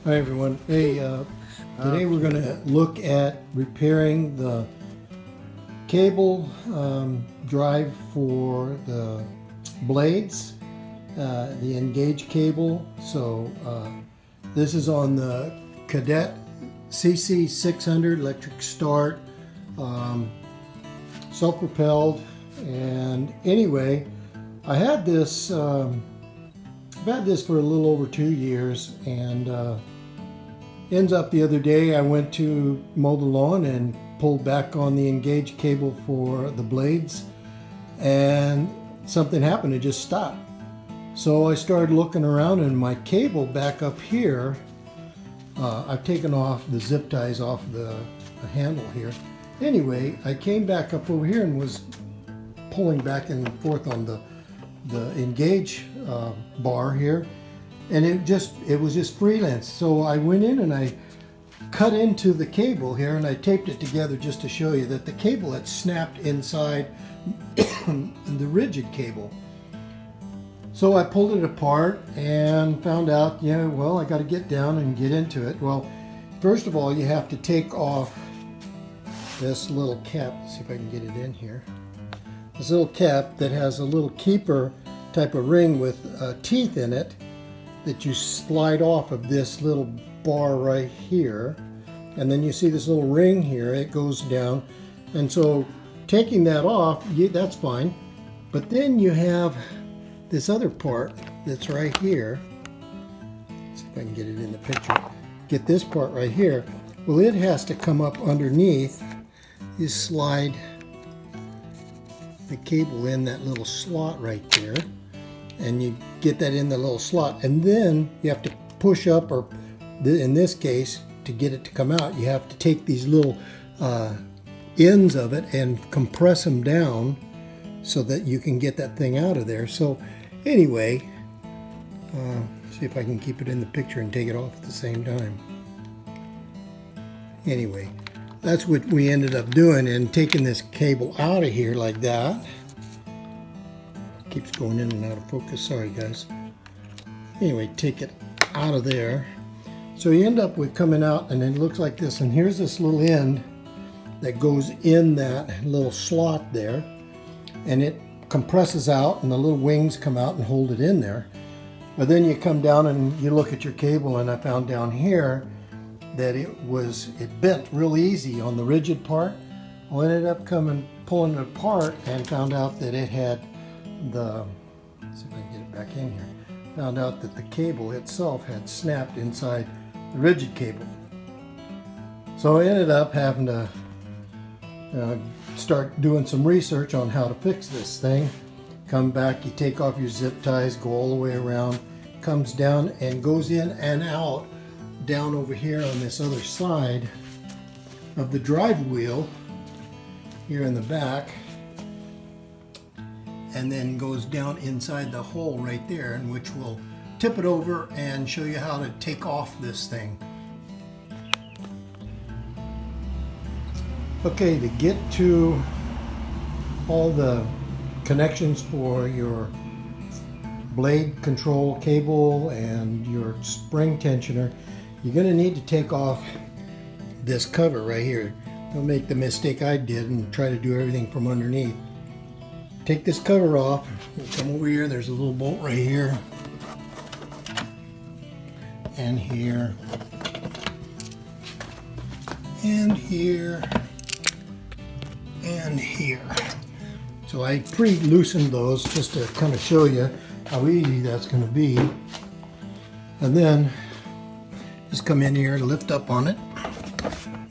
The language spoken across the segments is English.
Hi everyone. Hey, today we're going to look at repairing the cable drive for the blades, the engage cable. So this is on the Cadet CC600 electric start, self-propelled. And anyway, I had this. I've had this for a little over 2 years, and ends up the other day I went to mow the lawn and pulled back on the engaged cable for the blades, and something happened. It just stopped. So I started looking around, and my cable back up here, I've taken off the zip ties off the handle here. Anyway, I came back up over here and was pulling back and forth on the engage bar here, and it was just freelance. So I went in and I cut into the cable here, and I taped it together just to show you that the cable had snapped inside the rigid cable. So I pulled it apart and found out, yeah, well, I got to get down and get into it. Well, first of all, you have to take off this little cap. Let's see if I can get it in here. This little cap that has a little keeper type of ring with teeth in it that you slide off of this little bar right here, and then you see this little ring here, it goes down, and so taking that off, that's fine. But then you have this other part that's right here. Let's see if I can get it in the picture. Get this part right here. Well, it has to come up underneath. You slide the cable in that little slot right there, and you get that in the little slot, and then you have to push up, or in this case, to get it to come out, you have to take these little ends of it and compress them down so that you can get that thing out of there. So anyway, see if I can keep it in the picture and take it off at the same time. Anyway, that's what we ended up doing, and taking this cable out of here like that. Keeps going in and out of focus, sorry guys. Anyway, take it out of there. So you end up with coming out, and it looks like this, and here's this little end that goes in that little slot there, and it compresses out, and the little wings come out and hold it in there. But then you come down and you look at your cable, and I found down here that it bent real easy on the rigid part. I ended up pulling it apart and found out that it had let's see if I can get it back in here. Found out that the cable itself had snapped inside the rigid cable. So I ended up having to start doing some research on how to fix this thing. Come back, you take off your zip ties, go all the way around, comes down and goes in and out down over here on this other side of the drive wheel here in the back, and then goes down inside the hole right there, in which we'll tip it over and show you how to take off this thing. Okay, to get to all the connections for your blade control cable and your spring tensioner, you're going to need to take off this cover right here. Don't make the mistake I did and try to do everything from underneath. Take this cover off. Come over here. There's a little bolt right here, and here, and here, and here. So I pre-loosened those just to kind of show you how easy that's going to be. And then just come in here and lift up on it.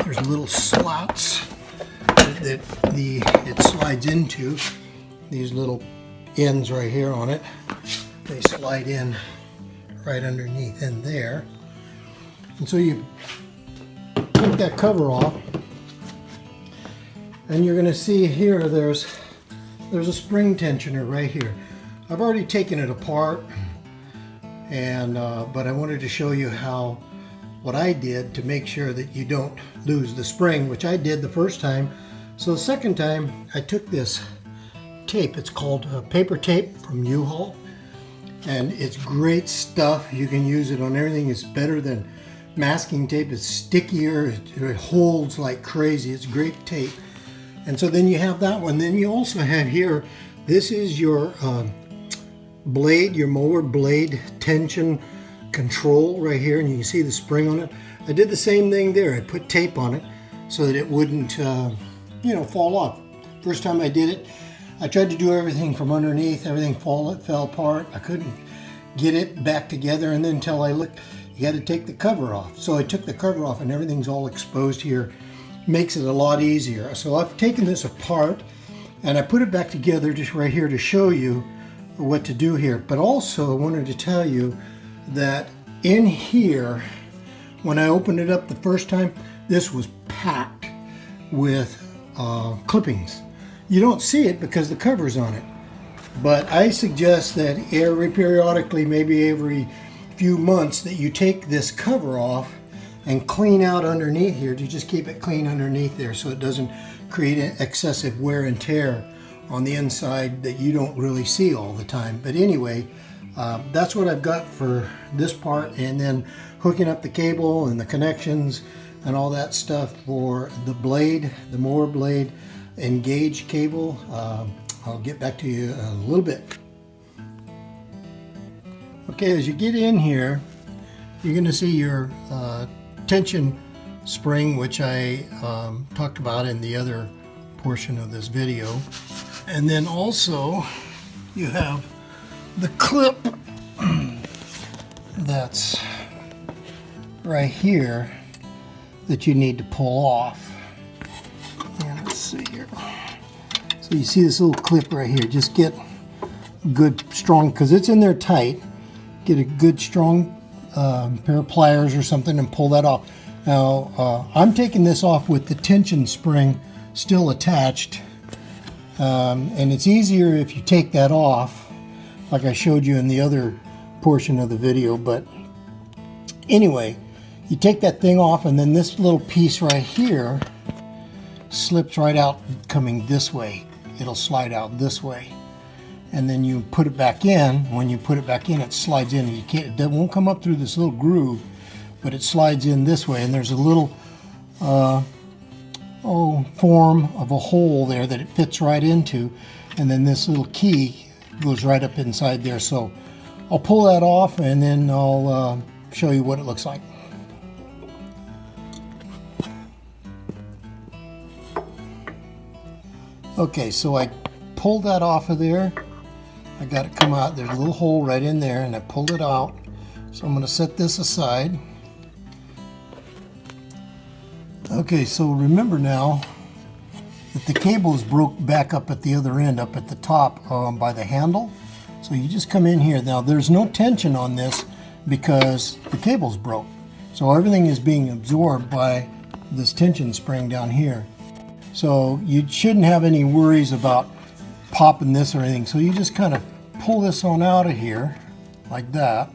There's little slots that it slides into. These little ends right here on it, they slide in right underneath in there. And so you take that cover off, and you're going to see here there's a spring tensioner right here. I've already taken it apart, and but I wanted to show you what I did to make sure that you don't lose the spring, which I did the first time. So the second time I took this tape. It's called paper tape from U-Haul, and it's great stuff. You can use it on everything. It's better than masking tape. It's stickier, it holds like crazy. It's great tape. And so then you have that one. Then you also have here, this is your blade, your mower blade tension control right here, and you can see the spring on it. I did the same thing there. I put tape on it so that it wouldn't fall off. First time I did it, I tried to do everything from underneath, everything fell apart. I couldn't get it back together, and then until I looked, you had to take the cover off. So I took the cover off and everything's all exposed here. Makes it a lot easier. So I've taken this apart and I put it back together just right here to show you what to do here. But also I wanted to tell you that in here, when I opened it up the first time, this was packed with clippings. You don't see it because the cover's on it. But I suggest that periodically, maybe every few months, that you take this cover off and clean out underneath here to just keep it clean underneath there so it doesn't create excessive wear and tear on the inside that you don't really see all the time. But anyway, that's what I've got for this part, and then hooking up the cable and the connections and all that stuff for the blade, the mower blade engage cable. I'll get back to you in a little bit. Okay, as you get in here, you're going to see your tension spring, which I talked about in the other portion of this video. And then also you have the clip that's right here that you need to pull off. And let's see here. So you see this little clip right here. Just get good strong, because it's in there tight. Get a good strong pair of pliers or something and pull that off. Now I'm taking this off with the tension spring still attached, and it's easier if you take that off like I showed you in the other portion of the video. But anyway, you take that thing off, and then this little piece right here slips right out coming this way. It'll slide out this way, and then you put it back in. When you put it back in, it slides in. You can't, it won't come up through this little groove, but it slides in this way, and there's a little form of a hole there that it fits right into, and then this little key goes right up inside there. So I'll pull that off, and then I'll show you what it looks like. Okay, so I pulled that off of there. I got it come out. There's a little hole right in there, and I pulled it out. So I'm going to set this aside. Okay, so remember now that the cable is broke back up at the other end, up at the top by the handle. So you just come in here. Now there's no tension on this because the cable's broke. So everything is being absorbed by this tension spring down here. So you shouldn't have any worries about popping this or anything. So you just kind of pull this on out of here like that,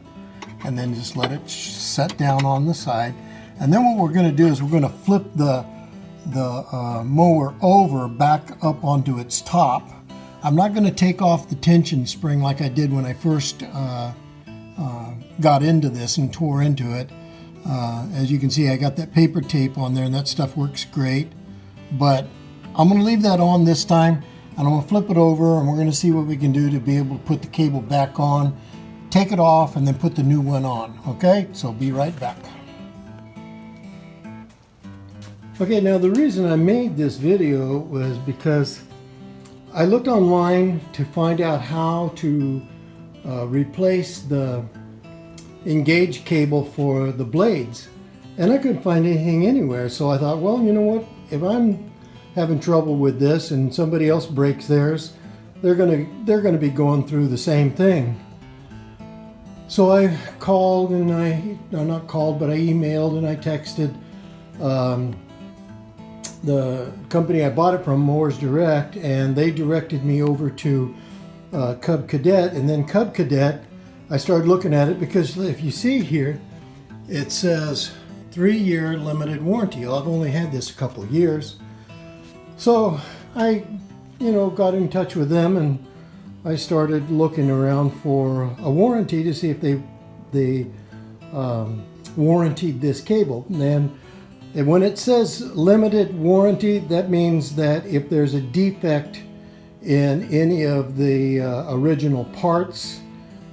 and then just let it set down on the side. And then what we're going to do is we're going to flip the mower over back up onto its top. I'm not going to take off the tension spring like I did when I first got into this and tore into it. As you can see, I got that paper tape on there, and that stuff works great. But I'm going to leave that on this time, and I'm going to flip it over, and we're going to see what we can do to be able to put the cable back on, take it off, and then put the new one on. Okay, so be right back. Okay, now the reason I made this video was because I looked online to find out how to replace the engage cable for the blades, and I couldn't find anything anywhere. So I thought, well, you know what, if I'm having trouble with this and somebody else breaks theirs, they're gonna be going through the same thing. So I called, and I emailed and I texted the company I bought it from, Mowers Direct, and they directed me over to Cadet. And then Cadet, I started looking at it, because if you see here, it says 3-year limited warranty. Well, I've only had this a couple of years. So I, got in touch with them, and I started looking around for a warranty to see if they warrantied this cable. And when it says limited warranty, that means that if there's a defect in any of the original parts,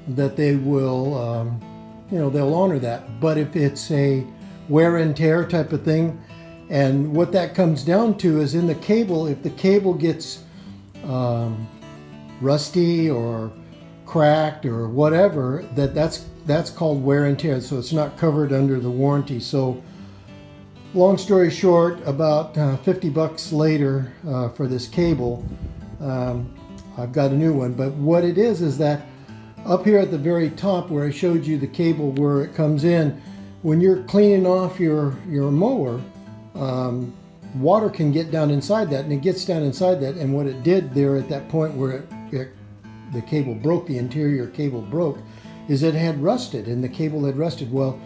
that they will, they'll honor that. But if it's a wear and tear type of thing, and what that comes down to is in the cable, if the cable gets rusty or cracked or whatever, that's called wear and tear. So it's not covered under the warranty. So long story short, about 50 bucks later for this cable, I've got a new one. But what it is that up here at the very top where I showed you the cable where it comes in, when you're cleaning off your mower, water can get down inside that, and it gets down inside that. And what it did there at that point where the cable broke, the interior cable broke, is it had rusted, and the cable had rusted. Well,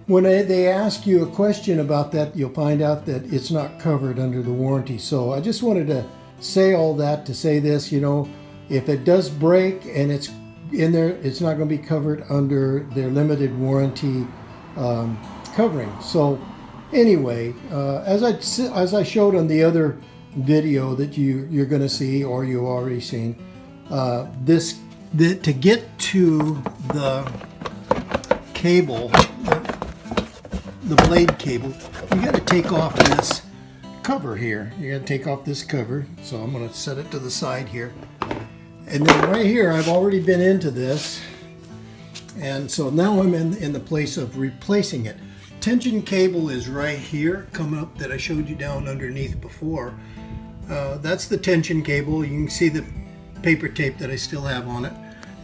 when they ask you a question about that, you'll find out that it's not covered under the warranty. So I just wanted to say all that to say this, if it does break and it's in there, it's not going to be covered under their limited warranty covering. So anyway, as I showed on the other video that you're going to see, or you already seen, to get to the cable, the blade cable, you got to take off this cover here. You got to take off this cover. So I'm going to set it to the side here. And then right here, I've already been into this. And so now I'm in the place of replacing it. Tension cable is right here, coming up, that I showed you down underneath before. That's the tension cable. You can see the paper tape that I still have on it.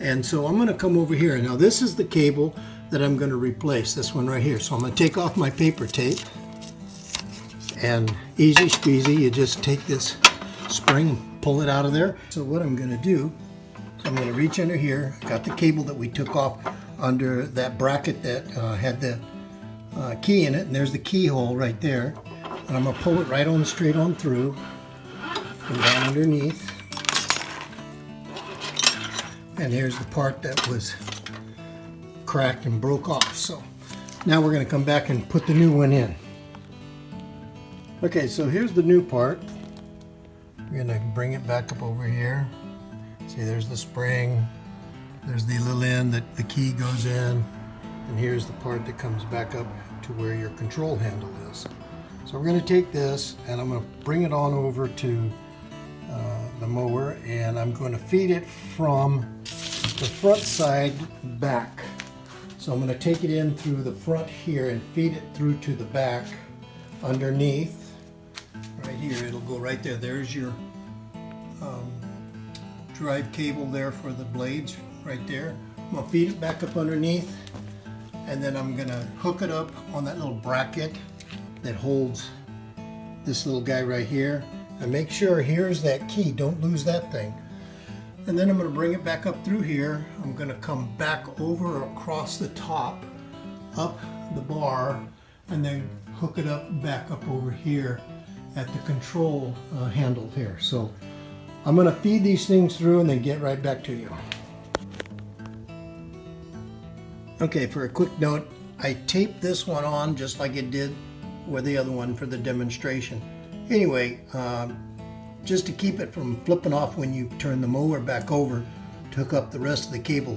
And so I'm going to come over here. Now this is the cable that I'm going to replace, this one right here. So I'm going to take off my paper tape, and easy squeezy, you just take this spring and pull it out of there. So what I'm going to do, I'm going to reach under here. I got the cable that we took off under that bracket that had the key in it, and there's the keyhole right there. And I'm going to pull it right on straight on through and down underneath. And here's the part that was cracked and broke off. So now we're going to come back and put the new one in. Okay, so here's the new part. We're going to bring it back up over here. See, there's the spring, there's the little end that the key goes in, and here's the part that comes back up to where your control handle is. So we're going to take this and I'm going to bring it on over to the mower, and I'm going to feed it from the front side back. So I'm going to take it in through the front here and feed it through to the back underneath. Right here, it'll go right there. There's your drive cable there for the blades right there. I'm going to feed it back up underneath, and then I'm going to hook it up on that little bracket that holds this little guy right here. And make sure here's that key, don't lose that thing. And then I'm going to bring it back up through here. I'm going to come back over across the top, up the bar, and then hook it up back up over here at the control handle here. So I'm going to feed these things through and then get right back to you. Okay, for a quick note, I taped this one on just like it did with the other one for the demonstration. Anyway, just to keep it from flipping off when you turn the mower back over to hook up the rest of the cable.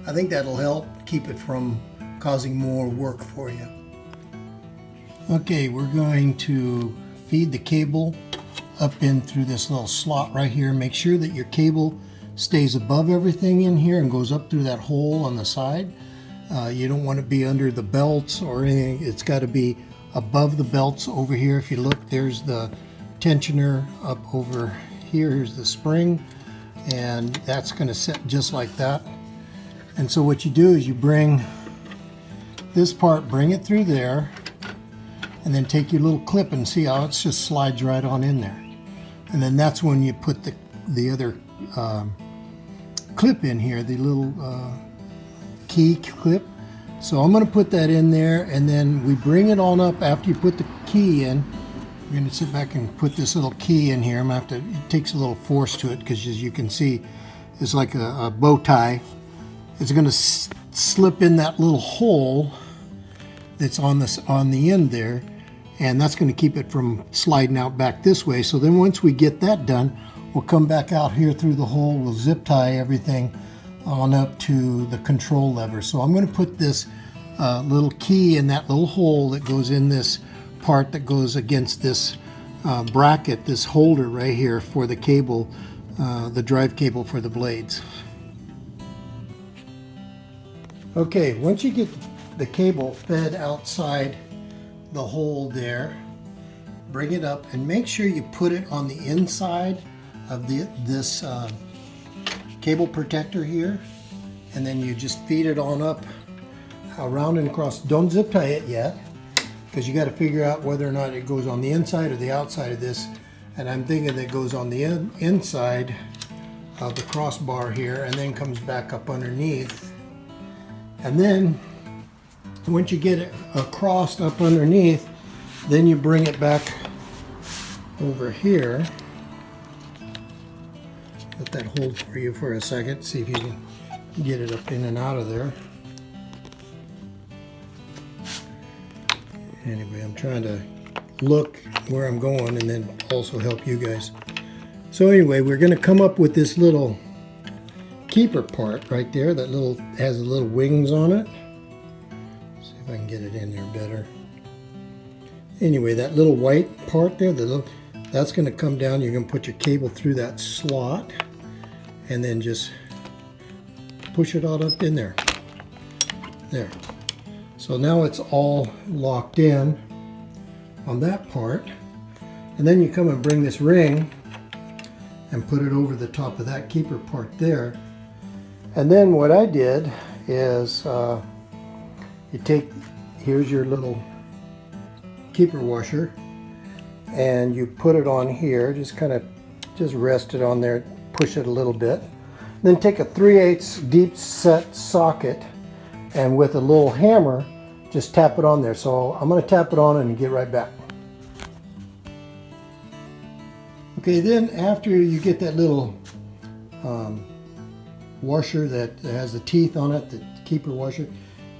I think that'll help keep it from causing more work for you. Okay, we're going to feed the cable up in through this little slot right here. Make sure that your cable stays above everything in here and goes up through that hole on the side. You don't want to be under the belts or anything. It's got to be above the belts over here. If you look, there's the tensioner up over here. Here's the spring, and that's going to sit just like that. And so what you do is you bring this part, bring it through there, and then take your little clip and see how it just slides right on in there. And then that's when you put the other clip in here, the little key clip. So I'm going to put that in there, and then we bring it on up after you put the key in. I'm going to sit back and put this little key in here. I'm going to have to, it takes a little force to it because, as you can see, it's like a bow tie. It's going to slip in that little hole, that's on the end there, and that's going to keep it from sliding out back this way. So then once we get that done, we'll come back out here through the hole, we'll zip tie everything on up to the control lever. So I'm going to put this little key in that little hole that goes in this part that goes against this bracket, this holder right here for the cable, the drive cable for the blades. Okay, once you get the cable fed outside the hole there, bring it up and make sure you put it on the inside of this cable protector here, and then you just feed it on up around and across. Don't zip tie it yet, because you got to figure out whether or not it goes on the inside or the outside of this, and I'm thinking that it goes on the inside of the crossbar here and then comes back up underneath. And then once you get it across up underneath, then you bring it back over here. Let that hold for you for a second, see if you can get it up in and out of there. Anyway, I'm trying to look where I'm going and then also help you guys. So anyway, we're going to come up with this little keeper part right there that has the little wings on it. See if I can get it in there better. Anyway, that little white part there, that's going to come down. You're going to put your cable through that slot and then just push it all up in there. There. So now it's all locked in on that part. And then you come and bring this ring and put it over the top of that keeper part there. And then what I did is here's your little keeper washer, and you put it on here, just rest it on there, push it a little bit. Then take a 3/8 deep set socket and with a little hammer just tap it on there. So I'm going to tap it on and get right back. Okay, then after you get that little washer that has the teeth on it, the keeper washer,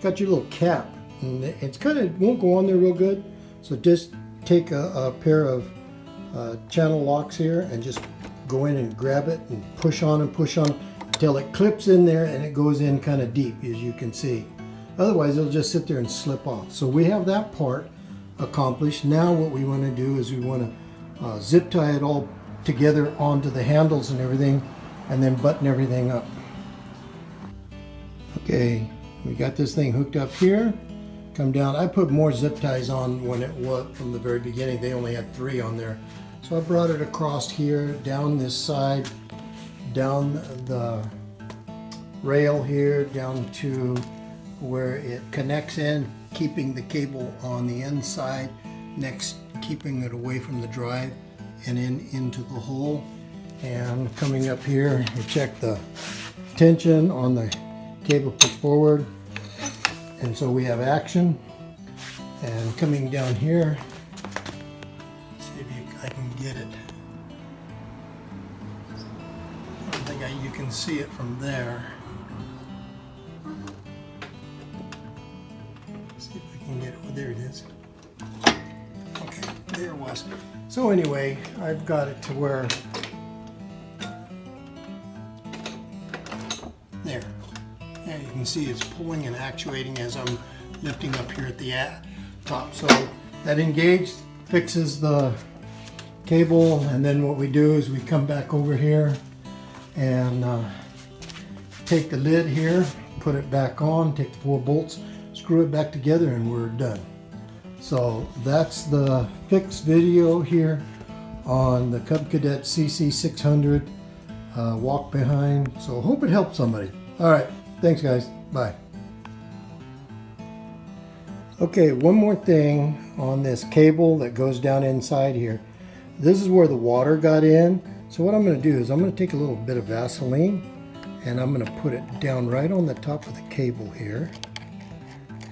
got your little cap, and it won't go on there real good. So just take a pair of channel locks here and just go in and grab it and push on until it clips in there and it goes in kind of deep, as you can see. Otherwise it'll just sit there and slip off. So we have that part accomplished. Now what we want to do is we want to zip tie it all together onto the handles and everything, and then button everything up. Okay, we got this thing hooked up here. Come down. I put more zip ties on when it was from the very beginning. They only had 3 on there. So I brought it across here, down this side, down the rail here, down to where it connects in, keeping the cable on the inside, next keeping it away from the drive and into the hole. And coming up here, we check the tension on the cable push forward, and so we have action. And coming down here, see if I can get it. I don't think you can see it from there. See if I can get it. Oh, there it is. Okay, there it was. So anyway, I've got it to where there. And you can see it's pulling and actuating as I'm lifting up here at the top. So that engaged fixes the cable, and then what we do is we come back over here and take the lid here, put it back on, take the 4 bolts, screw it back together, and we're done. So that's the fix video here on the Cadet CC600 walk behind. So hope it helped somebody. All right, thanks guys, bye. Okay, one more thing on this cable that goes down inside here. This is where the water got in. So what I'm going to do is I'm going to take a little bit of Vaseline and I'm going to put it down right on the top of the cable here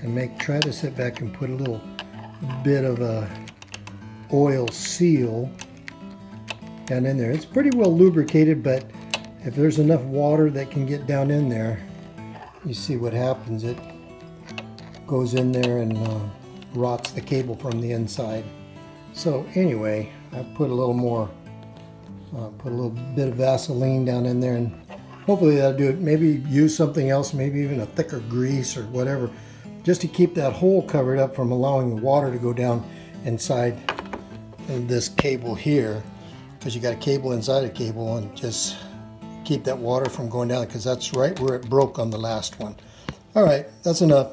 and try to sit back and put a little bit of a oil seal down in there. It's pretty well lubricated, but if there's enough water that can get down in there, you see what happens. It goes in there and rots the cable from the inside. So anyway, I put a little more, put a little bit of Vaseline down in there, and hopefully that'll do it. Maybe use something else, maybe even a thicker grease or whatever, just to keep that hole covered up from allowing the water to go down inside in this cable here, because you got a cable inside a cable, and just keep that water from going down, because that's right where it broke on the last one. All right, that's enough.